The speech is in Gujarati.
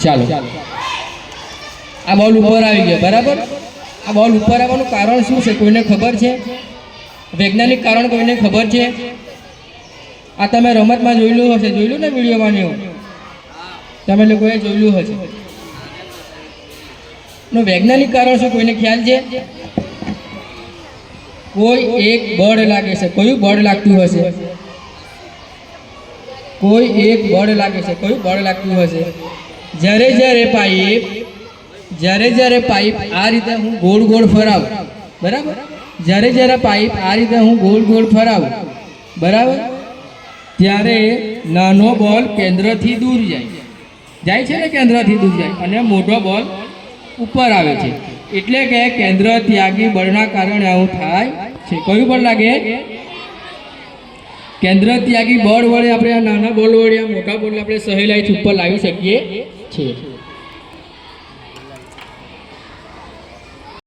ચાલો આ બોલ ઉપર આવી ગયો બરાબર। આ બોલ ઉપર આવવાનું કારણ શું છે કોઈને ખબર છે? વૈજ્ઞાનિક કારણ કોઈને ખબર છે? આ તમે રમતમાં જોયેલું હશે, જોયેલું ને વિડીયોમાં એવું તમે લોકોએ જોયેલું હશે। નો વૈજ્ઞાનિક કારણ શું કોઈને ખ્યાલ છે? કોઈ એક બળ લાગે છે। કયું બળ લાગતું હશે? કોઈ એક બળ લાગે છે। કયું બળ લાગતું હશે? જ્યારે જ્યારે પાઇપ આ રીતે હું ગોળ ગોળ ફરાવું બરાબર, જ્યારે પાઇપ આ રીતે હું ગોળ ગોળ ફરાવું બરાબર, ત્યારે નાનો બોલ કેન્દ્રથી દૂર જાય છે ને, કેન્દ્રથી દૂર જાય અને મોટો બોલ ઉપર આવે છે। એટલે કે કેન્દ્ર ત્યાગી બળના કારણે આવું થાય છે। કયું બળ લાગે? કેન્દ્ર ત્યાગી બળ વડે આપણે આ નાના બોલ વડે આ મોટા બોલ આપણે સહેલાઈથી ઉપર લાવી શકીએ છીએ।